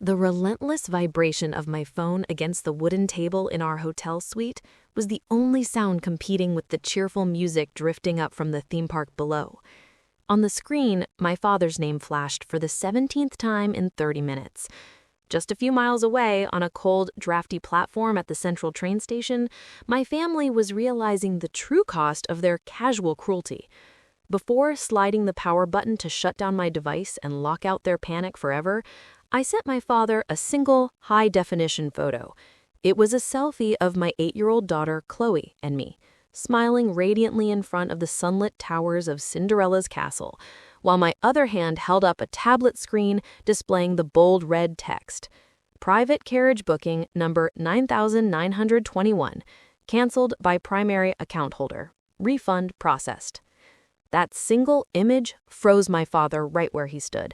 The relentless vibration of my phone against the wooden table in our hotel suite was the only sound competing with the cheerful music drifting up from the theme park below. On the screen, my father's name flashed for the 17th time in 30 minutes. Just a few miles away, on a cold, drafty platform at the central train station, my family was realizing the true cost of their casual cruelty. Before sliding the power button to shut down my device and lock out their panic forever, I sent my father a single, high-definition photo. It was a selfie of my 8-year-old daughter, Chloe, and me, smiling radiantly in front of the sunlit towers of Cinderella's castle, while my other hand held up a tablet screen displaying the bold red text, "Private carriage booking number 9921, canceled by primary account holder. Refund processed." That single image froze my father right where he stood,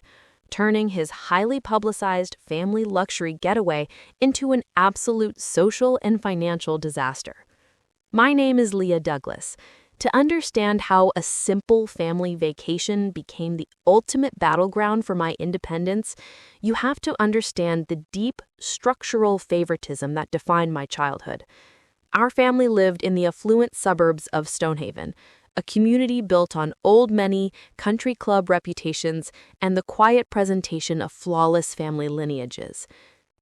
turning his highly publicized family luxury getaway into an absolute social and financial disaster. My name is Leah Douglas. To understand how a simple family vacation became the ultimate battleground for my independence, you have to understand the deep structural favoritism that defined my childhood. Our family lived in the affluent suburbs of Stonehaven, a community built on old money, country club reputations, and the quiet presentation of flawless family lineages.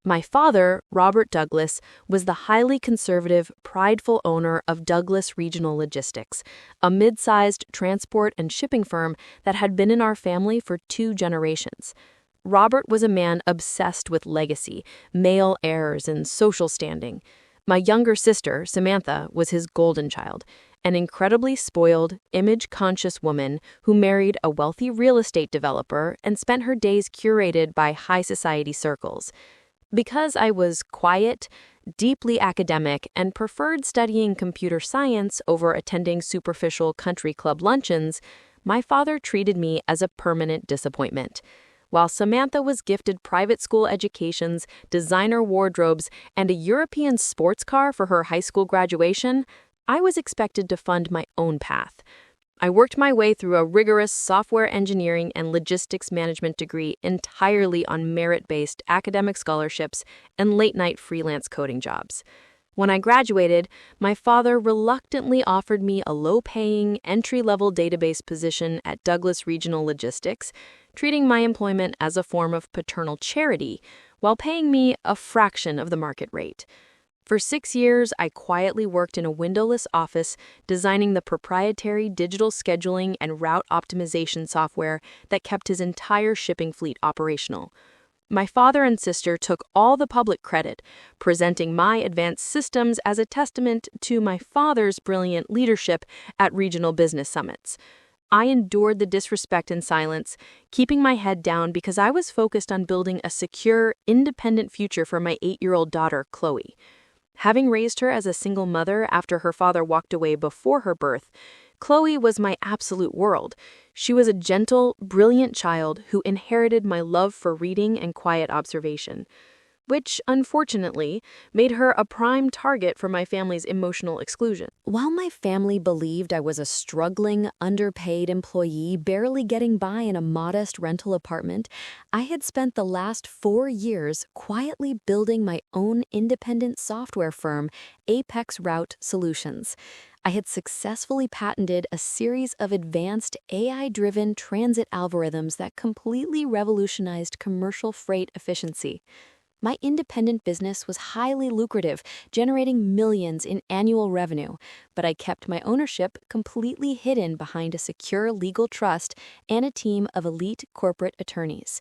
My father, Robert Douglas, was the highly conservative, prideful owner of Douglas Regional Logistics, a mid-sized transport and shipping firm that had been in our family for 2 generations. Robert was a man obsessed with legacy, male heirs, and social standing. My younger sister, Samantha, was his golden child, an incredibly spoiled, image-conscious woman who married a wealthy real estate developer and spent her days curated by high society circles. Because I was quiet, deeply academic, and preferred studying computer science over attending superficial country club luncheons, my father treated me as a permanent disappointment. While Samantha was gifted private school educations, designer wardrobes, and a European sports car for her high school graduation, I was expected to fund my own path. I worked my way through a rigorous software engineering and logistics management degree entirely on merit-based academic scholarships and late-night freelance coding jobs. When I graduated, my father reluctantly offered me a low-paying, entry-level database position at Douglas Regional Logistics, treating my employment as a form of paternal charity, while paying me a fraction of the market rate. For 6 years, I quietly worked in a windowless office, designing the proprietary digital scheduling and route optimization software that kept his entire shipping fleet operational. My father and sister took all the public credit, presenting my advanced systems as a testament to my father's brilliant leadership at regional business summits. I endured the disrespect in silence, keeping my head down because I was focused on building a secure, independent future for my 8-year-old daughter, Chloe. Having raised her as a single mother after her father walked away before her birth, Chloe was my absolute world. She was a gentle, brilliant child who inherited my love for reading and quiet observation, which, unfortunately, made her a prime target for my family's emotional exclusion. While my family believed I was a struggling, underpaid employee barely getting by in a modest rental apartment, I had spent the last 4 years quietly building my own independent software firm, Apex Route Solutions. I had successfully patented a series of advanced AI-driven transit algorithms that completely revolutionized commercial freight efficiency. My independent business was highly lucrative, generating millions in annual revenue, but I kept my ownership completely hidden behind a secure legal trust and a team of elite corporate attorneys.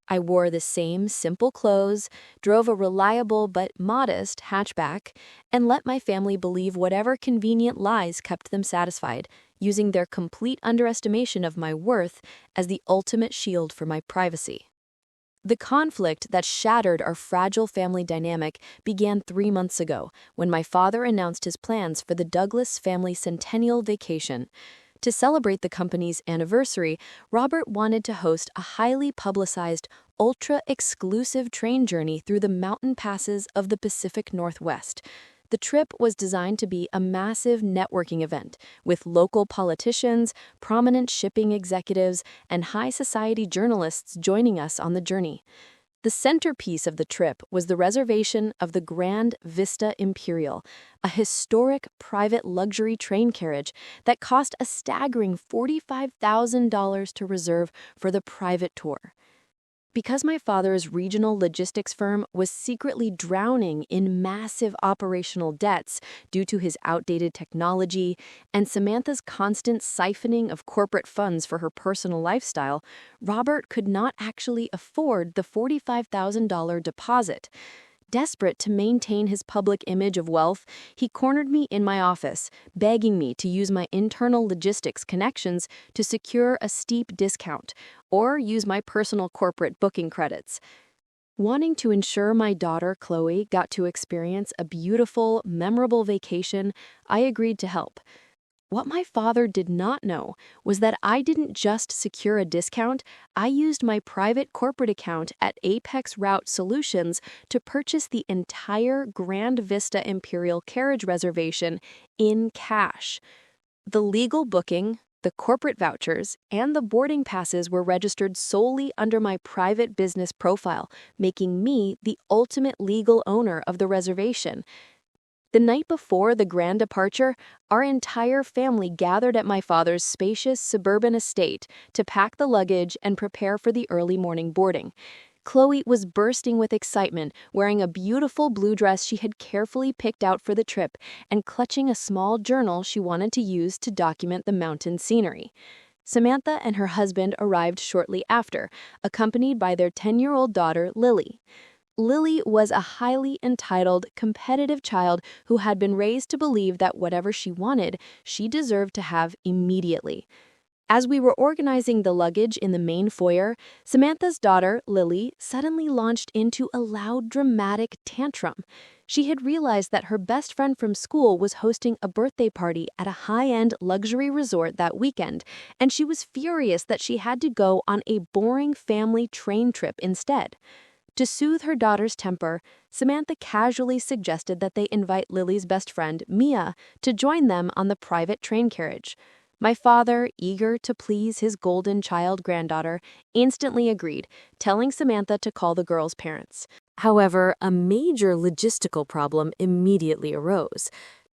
I wore the same simple clothes, drove a reliable but modest hatchback, and let my family believe whatever convenient lies kept them satisfied, using their complete underestimation of my worth as the ultimate shield for my privacy. The conflict that shattered our fragile family dynamic began 3 months ago when my father announced his plans for the Douglas family centennial vacation. To celebrate the company's anniversary, Robert wanted to host a highly publicized, ultra-exclusive train journey through the mountain passes of the Pacific Northwest. The trip was designed to be a massive networking event with local politicians, prominent shipping executives, and high society journalists joining us on the journey. The centerpiece of the trip was the reservation of the Grand Vista Imperial, a historic private luxury train carriage that cost a staggering $45,000 to reserve for the private tour. Because my father's regional logistics firm was secretly drowning in massive operational debts due to his outdated technology and Samantha's constant siphoning of corporate funds for her personal lifestyle, Robert could not actually afford the $45,000 deposit. Desperate to maintain his public image of wealth, he cornered me in my office, begging me to use my internal logistics connections to secure a steep discount or use my personal corporate booking credits. Wanting to ensure my daughter, Chloe, got to experience a beautiful, memorable vacation, I agreed to help. What my father did not know was that I didn't just secure a discount, I used my private corporate account at Apex Route Solutions to purchase the entire Grand Vista Imperial carriage reservation in cash. The legal booking, the corporate vouchers, and the boarding passes were registered solely under my private business profile, making me the ultimate legal owner of the reservation. The night before the grand departure, our entire family gathered at my father's spacious suburban estate to pack the luggage and prepare for the early morning boarding. Chloe was bursting with excitement, wearing a beautiful blue dress she had carefully picked out for the trip and clutching a small journal she wanted to use to document the mountain scenery. Samantha and her husband arrived shortly after, accompanied by their 10-year-old daughter, Lily. Lily was a highly entitled, competitive child who had been raised to believe that whatever she wanted, she deserved to have immediately. As we were organizing the luggage in the main foyer, Samantha's daughter, Lily, suddenly launched into a loud, dramatic tantrum. She had realized that her best friend from school was hosting a birthday party at a high-end luxury resort that weekend, and she was furious that she had to go on a boring family train trip instead. To soothe her daughter's temper, Samantha casually suggested that they invite Lily's best friend, Mia, to join them on the private train carriage. My father, eager to please his golden child granddaughter, instantly agreed, telling Samantha to call the girl's parents. However, a major logistical problem immediately arose.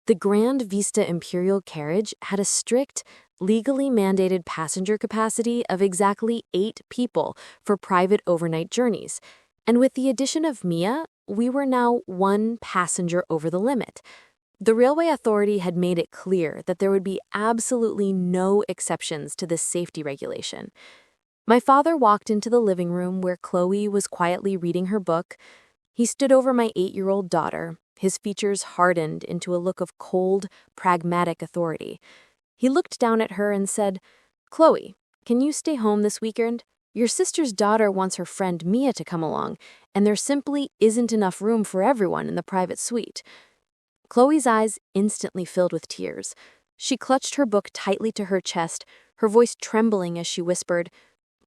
The Grand Vista Imperial carriage had a strict, legally mandated passenger capacity of exactly 8 people for private overnight journeys. And with the addition of Mia, we were now 1 passenger over the limit. The railway authority had made it clear that there would be absolutely no exceptions to this safety regulation. My father walked into the living room where Chloe was quietly reading her book. He stood over my 8-year-old daughter, his features hardened into a look of cold, pragmatic authority. He looked down at her and said, "Chloe, can you stay home this weekend? Your sister's daughter wants her friend Mia to come along, and there simply isn't enough room for everyone in the private suite." Chloe's eyes instantly filled with tears. She clutched her book tightly to her chest, her voice trembling as she whispered,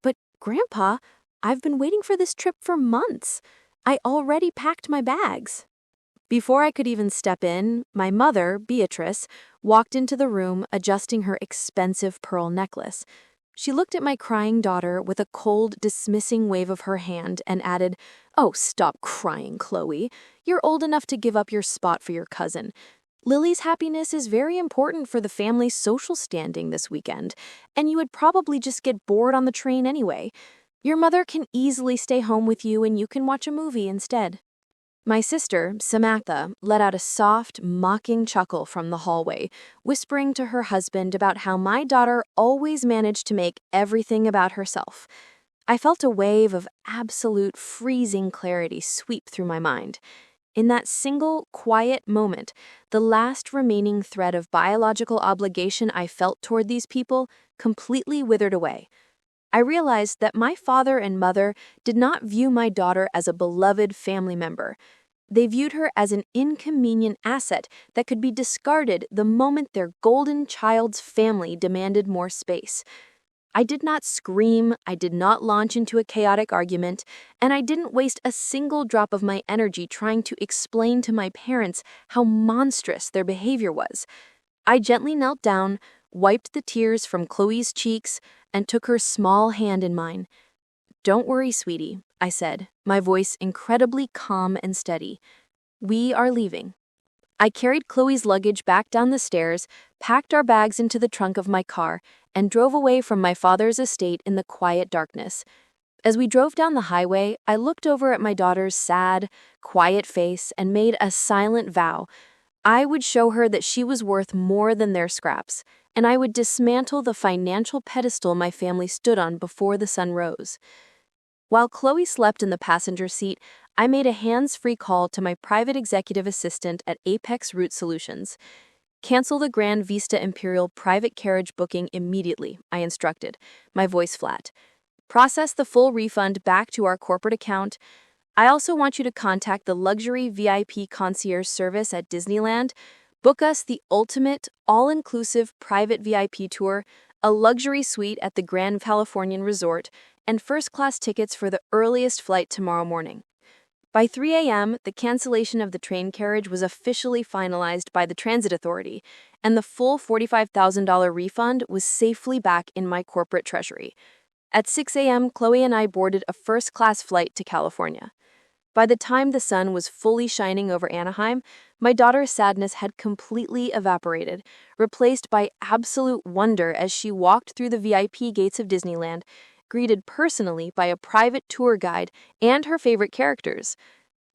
"But, Grandpa, I've been waiting for this trip for months. I already packed my bags." Before I could even step in, my mother, Beatrice, walked into the room adjusting her expensive pearl necklace. She looked at my crying daughter with a cold, dismissing wave of her hand and added, "Oh, stop crying, Chloe. You're old enough to give up your spot for your cousin. Lily's happiness is very important for the family's social standing this weekend, and you would probably just get bored on the train anyway. Your mother can easily stay home with you and you can watch a movie instead." My sister, Samantha, let out a soft, mocking chuckle from the hallway, whispering to her husband about how my daughter always managed to make everything about herself. I felt a wave of absolute freezing clarity sweep through my mind. In that single, quiet moment, the last remaining thread of biological obligation I felt toward these people completely withered away. I realized that my father and mother did not view my daughter as a beloved family member. They viewed her as an inconvenient asset that could be discarded the moment their golden child's family demanded more space. I did not scream, I did not launch into a chaotic argument, and I didn't waste a single drop of my energy trying to explain to my parents how monstrous their behavior was. I gently knelt down, wiped the tears from Chloe's cheeks, and took her small hand in mine. "Don't worry, sweetie. I said, my voice incredibly calm and steady. "We are leaving." I carried Chloe's luggage back down the stairs, packed our bags into the trunk of my car, and drove away from my father's estate in the quiet darkness. As we drove down the highway, I looked over at my daughter's sad, quiet face and made a silent vow. I would show her that she was worth more than their scraps, and I would dismantle the financial pedestal my family stood on before the sun rose. While Chloe slept in the passenger seat, I made a hands-free call to my private executive assistant at Apex Route Solutions. "Cancel the Grand Vista Imperial private carriage booking immediately," I instructed, my voice flat. "Process the full refund back to our corporate account. I also want you to contact the luxury VIP concierge service at Disneyland. Book us the ultimate, all-inclusive private VIP tour, a luxury suite at the Grand Californian Resort, and first-class tickets for the earliest flight tomorrow morning." By 3 a.m., the cancellation of the train carriage was officially finalized by the Transit Authority, and the full $45,000 refund was safely back in my corporate treasury. At 6 a.m., Chloe and I boarded a first-class flight to California. By the time the sun was fully shining over Anaheim, my daughter's sadness had completely evaporated, replaced by absolute wonder as she walked through the VIP gates of Disneyland, greeted personally by a private tour guide and her favorite characters.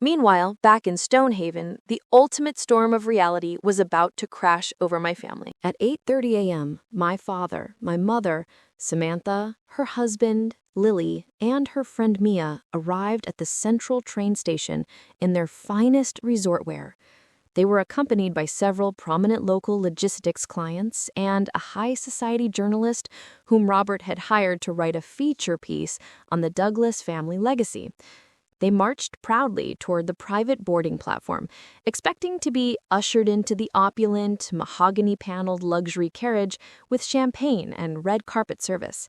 Meanwhile, back in Stonehaven, the ultimate storm of reality was about to crash over my family. At 8:30 a.m., my father, my mother, Samantha, her husband, Lily, and her friend Mia arrived at the Central train station in their finest resort wear. They were accompanied by several prominent local logistics clients and a high society journalist whom Robert had hired to write a feature piece on the Douglas family legacy. They marched proudly toward the private boarding platform, expecting to be ushered into the opulent, mahogany-paneled luxury carriage with champagne and red carpet service.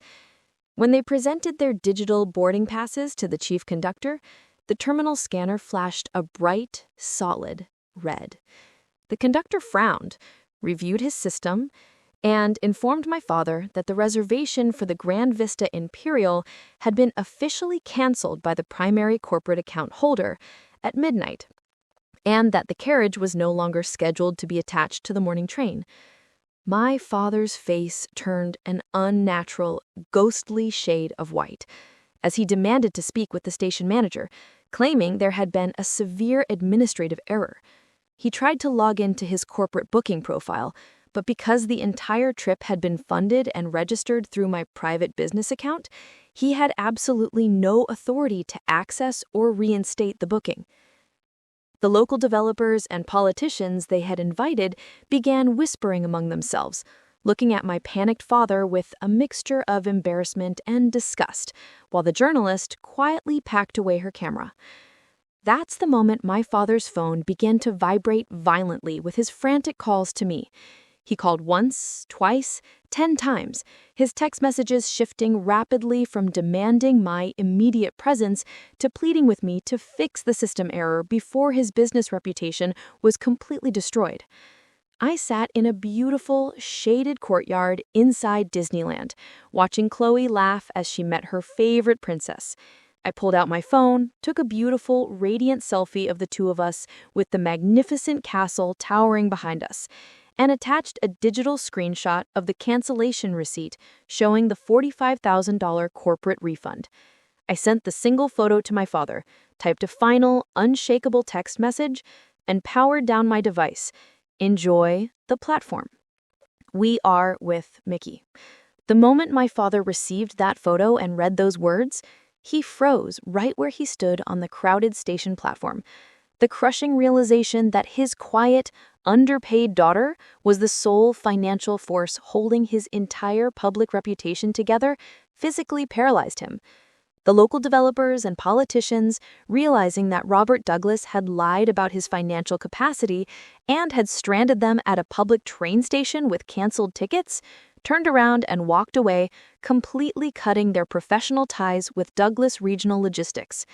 When they presented their digital boarding passes to the chief conductor, the terminal scanner flashed a bright, solid red. The conductor frowned, reviewed his system, and informed my father that the reservation for the Grand Vista Imperial had been officially canceled by the primary corporate account holder at midnight, and that the carriage was no longer scheduled to be attached to the morning train. My father's face turned an unnatural, ghostly shade of white as he demanded to speak with the station manager, claiming there had been a severe administrative error. He tried to log into his corporate booking profile, but because the entire trip had been funded and registered through my private business account, he had absolutely no authority to access or reinstate the booking. The local developers and politicians they had invited began whispering among themselves, looking at my panicked father with a mixture of embarrassment and disgust, while the journalist quietly packed away her camera. That's the moment my father's phone began to vibrate violently with his frantic calls to me. He called once, twice, 10 times, his text messages shifting rapidly from demanding my immediate presence to pleading with me to fix the system error before his business reputation was completely destroyed. I sat in a beautiful, shaded courtyard inside Disneyland, watching Chloe laugh as she met her favorite princess. I pulled out my phone, took a beautiful, radiant selfie of the two of us with the magnificent castle towering behind us, and attached a digital screenshot of the cancellation receipt showing the $45,000 corporate refund. I sent the single photo to my father, typed a final, unshakable text message, and powered down my device. Enjoy the platform. We are with Mickey. The moment my father received that photo and read those words, he froze right where he stood on the crowded station platform. The crushing realization that his quiet, underpaid daughter was the sole financial force holding his entire public reputation together physically paralyzed him. The local developers and politicians, realizing that Robert Douglas had lied about his financial capacity and had stranded them at a public train station with canceled tickets, turned around and walked away, completely cutting their professional ties with Douglas Regional Logistics.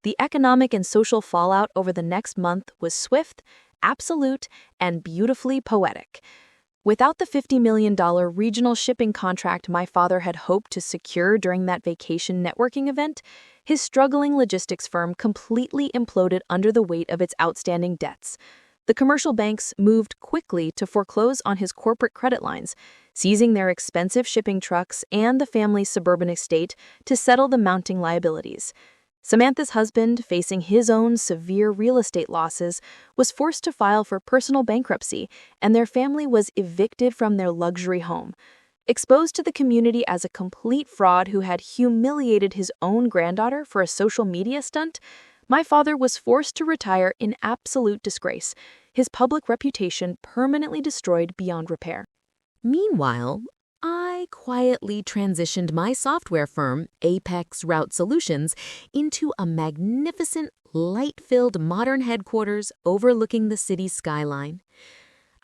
The economic and social fallout over the next month was swift, absolute, and beautifully poetic. Without the $50 million regional shipping contract my father had hoped to secure during that vacation networking event, his struggling logistics firm completely imploded under the weight of its outstanding debts. The commercial banks moved quickly to foreclose on his corporate credit lines, seizing their expensive shipping trucks and the family's suburban estate to settle the mounting liabilities. Samantha's husband, facing his own severe real estate losses, was forced to file for personal bankruptcy, and their family was evicted from their luxury home. Exposed to the community as a complete fraud who had humiliated his own granddaughter for a social media stunt, my father was forced to retire in absolute disgrace, his public reputation permanently destroyed beyond repair. Meanwhile, I quietly transitioned my software firm, Apex Route Solutions, into a magnificent, light-filled modern headquarters overlooking the city's skyline.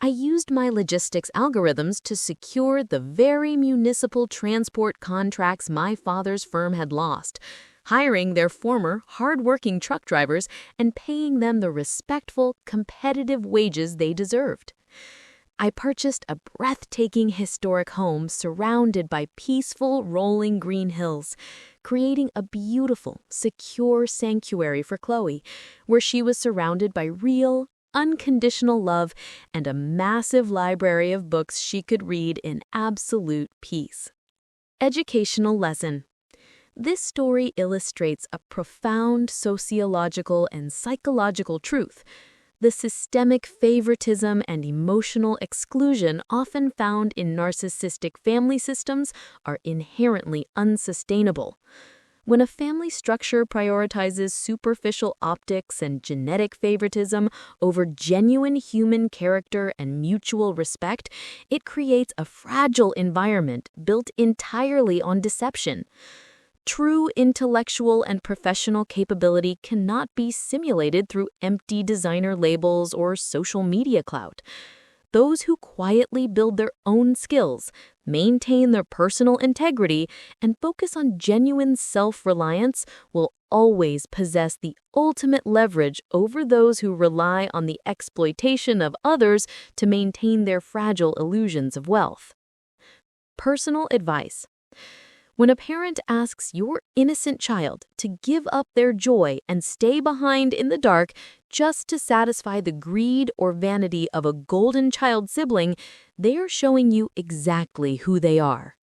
I used my logistics algorithms to secure the very municipal transport contracts my father's firm had lost, hiring their former, hard-working truck drivers and paying them the respectful, competitive wages they deserved. I purchased a breathtaking historic home surrounded by peaceful, rolling green hills, creating a beautiful, secure sanctuary for Chloe, where she was surrounded by real, unconditional love and a massive library of books she could read in absolute peace. Educational lesson. This story illustrates a profound sociological and psychological truth. The systemic favoritism and emotional exclusion often found in narcissistic family systems are inherently unsustainable. When a family structure prioritizes superficial optics and genetic favoritism over genuine human character and mutual respect, it creates a fragile environment built entirely on deception. True intellectual and professional capability cannot be simulated through empty designer labels or social media clout. Those who quietly build their own skills, maintain their personal integrity, and focus on genuine self-reliance will always possess the ultimate leverage over those who rely on the exploitation of others to maintain their fragile illusions of wealth. Personal advice. When a parent asks your innocent child to give up their joy and stay behind in the dark just to satisfy the greed or vanity of a golden child sibling, they are showing you exactly who they are.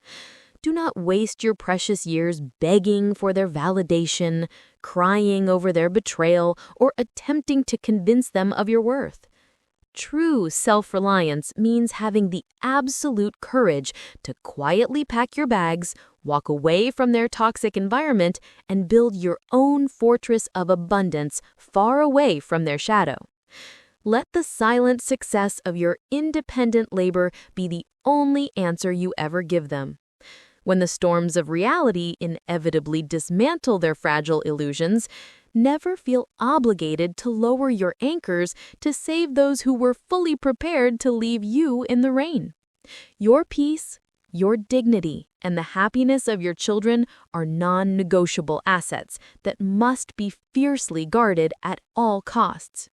Do not waste your precious years begging for their validation, crying over their betrayal, or attempting to convince them of your worth. True self-reliance means having the absolute courage to quietly pack your bags, walk away from their toxic environment, and build your own fortress of abundance far away from their shadow. Let the silent success of your independent labor be the only answer you ever give them. When the storms of reality inevitably dismantle their fragile illusions, never feel obligated to lower your anchors to save those who were fully prepared to leave you in the rain. Your peace, your dignity, and the happiness of your children are non-negotiable assets that must be fiercely guarded at all costs.